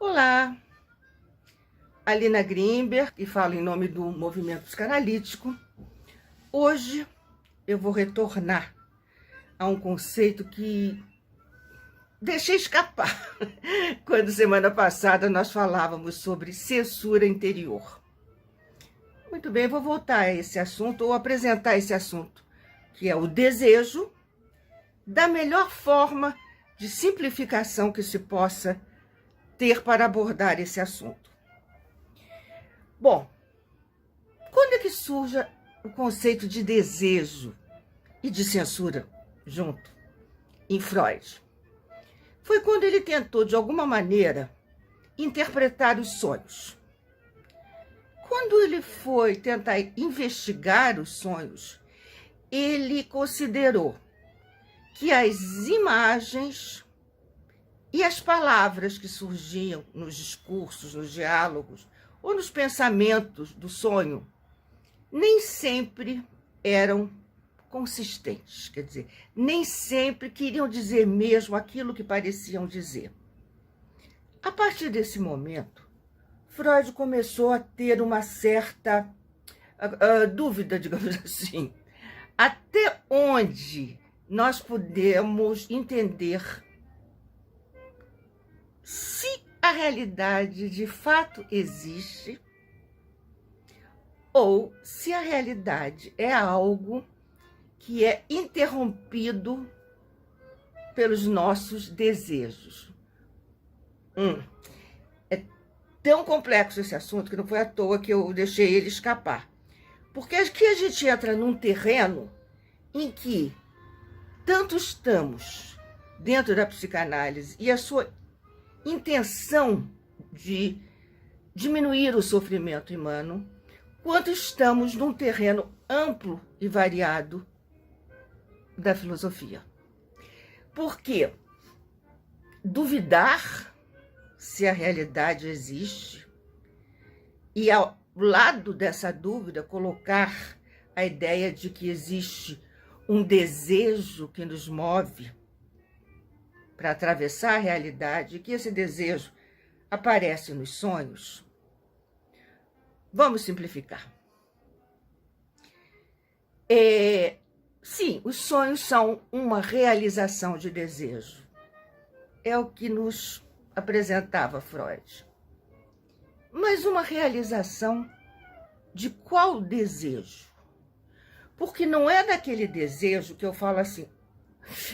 Olá, Alina Grimberg, que fala em nome do Movimento Psicanalítico. Hoje eu vou retornar a um conceito que deixei escapar quando semana passada nós falávamos sobre censura interior. Muito bem, vou voltar a esse assunto ou apresentar esse assunto, que é o desejo, da melhor forma de simplificação que se possa ter para abordar esse assunto. Bom, quando é que surge o conceito de desejo e de censura junto em Freud? Foi quando ele tentou, de alguma maneira, interpretar os sonhos. Quando ele foi tentar investigar os sonhos, ele considerou que as imagens e as palavras que surgiam nos discursos, nos diálogos ou nos pensamentos do sonho nem sempre eram consistentes, quer dizer, nem sempre queriam dizer mesmo aquilo que pareciam dizer. A partir desse momento, Freud começou a ter uma certa dúvida, digamos assim, até onde nós podemos entender se a realidade de fato existe ou se a realidade é algo que é interrompido pelos nossos desejos. É tão complexo esse assunto que não foi à toa que eu deixei ele escapar. Porque aqui a gente entra num terreno em que tanto estamos dentro da psicanálise e a sua intenção de diminuir o sofrimento humano, quanto estamos num terreno amplo e variado da filosofia. Porque duvidar se a realidade existe e, ao lado dessa dúvida, colocar a ideia de que existe um desejo que nos move para atravessar a realidade, e que esse desejo aparece nos sonhos. Vamos simplificar. Sim, os sonhos são uma realização de desejo. É o que nos apresentava Freud. Mas uma realização de qual desejo? Porque não é daquele desejo que eu falo assim,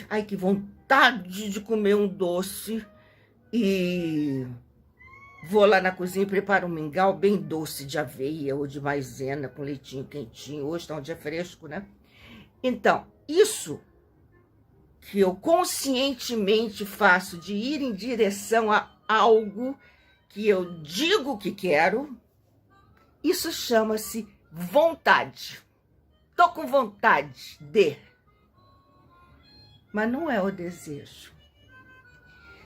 ai, que vontade de comer um doce e vou lá na cozinha e preparo um mingau bem doce de aveia ou de maisena com leitinho quentinho. Hoje está um dia fresco, né? Então, isso que eu conscientemente faço de ir em direção a algo que eu digo que quero, isso chama-se vontade. Tô com vontade de... Mas não é o desejo.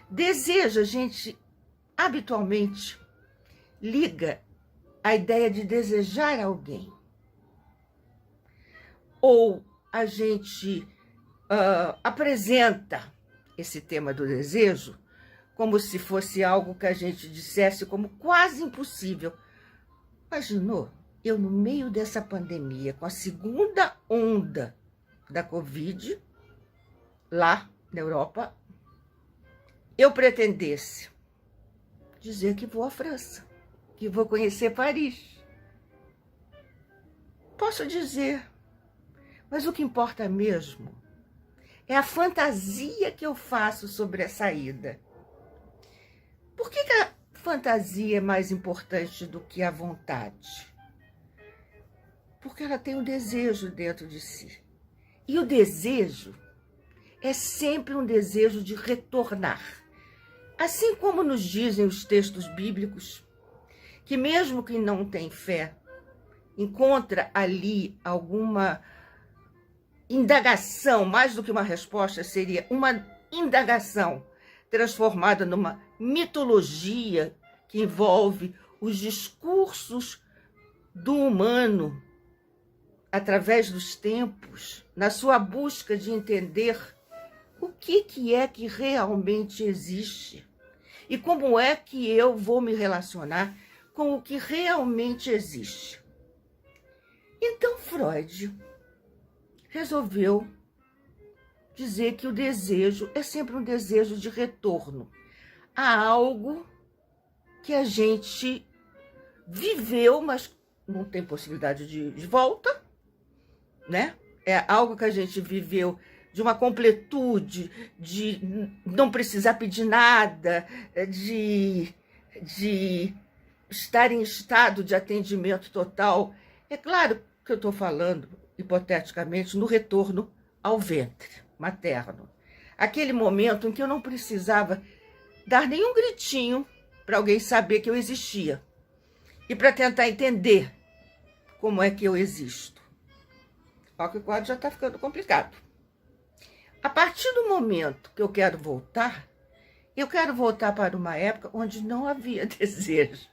Desejo, a gente habitualmente liga a ideia de desejar alguém. Ou a gente apresenta esse tema do desejo como se fosse algo que a gente dissesse como quase impossível. Imaginou? Eu, no meio dessa pandemia, com a segunda onda da Covid, lá na Europa, eu pretendesse dizer que vou à França, que vou conhecer Paris. Posso dizer, mas o que importa mesmo é a fantasia que eu faço sobre essa ida. Por que a fantasia é mais importante do que a vontade? Porque ela tem um desejo dentro de si. E o desejo é sempre um desejo de retornar. Assim como nos dizem os textos bíblicos, que mesmo quem não tem fé, encontra ali alguma indagação, mais do que uma resposta, seria uma indagação transformada numa mitologia que envolve os discursos do humano através dos tempos, na sua busca de entender o que é que realmente existe E como é que eu vou me relacionar com o que realmente existe? Então Freud resolveu dizer que o desejo é sempre um desejo de retorno a algo que a gente viveu, mas não tem possibilidade de volta, né? É algo que a gente viveu de uma completude, de não precisar pedir nada, de estar em estado de atendimento total. É claro que eu estou falando, hipoteticamente, no retorno ao ventre materno. Aquele momento em que eu não precisava dar nenhum gritinho para alguém saber que eu existia e para tentar entender como é que eu existo. Olha que o quadro já está ficando complicado. A partir do momento que eu quero voltar para uma época onde não havia desejo.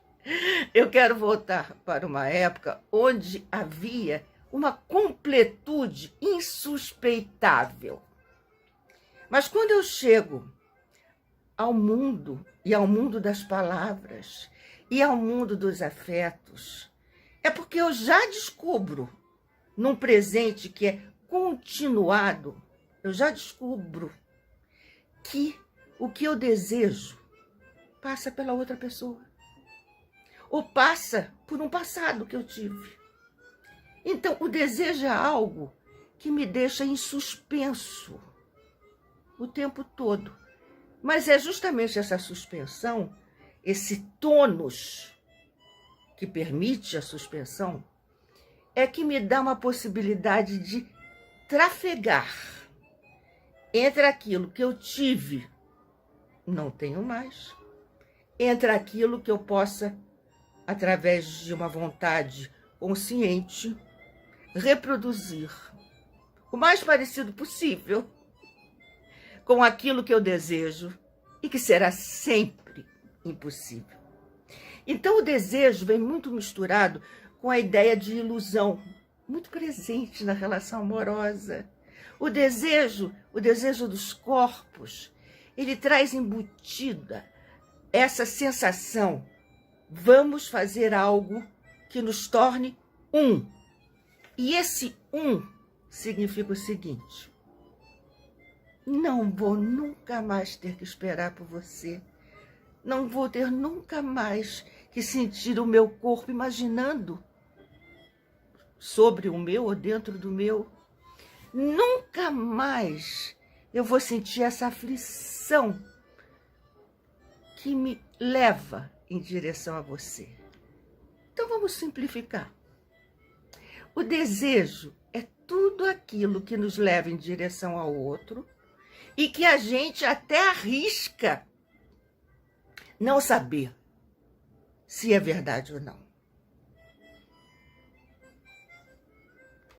Eu quero voltar para uma época onde havia uma completude insuspeitável. Mas quando eu chego ao mundo, e ao mundo das palavras, e ao mundo dos afetos, é porque eu já descubro, num presente que é continuado, eu já descubro que o que eu desejo passa pela outra pessoa. Ou passa por um passado que eu tive. Então, o desejo é algo que me deixa em suspenso o tempo todo. Mas é justamente essa suspensão, esse tônus que permite a suspensão, é que me dá uma possibilidade de trafegar entre aquilo que eu tive, não tenho mais, entre aquilo que eu possa, através de uma vontade consciente, reproduzir o mais parecido possível com aquilo que eu desejo e que será sempre impossível. Então o desejo vem muito misturado com a ideia de ilusão, muito presente na relação amorosa. O desejo dos corpos, ele traz embutida essa sensação: vamos fazer algo que nos torne um. E esse um significa o seguinte: não vou nunca mais ter que esperar por você. Não vou ter nunca mais que sentir o meu corpo imaginando sobre o meu ou dentro do meu. Nunca mais eu vou sentir essa aflição que me leva em direção a você. Então vamos simplificar. O desejo é tudo aquilo que nos leva em direção ao outro e que a gente até arrisca não saber se é verdade ou não.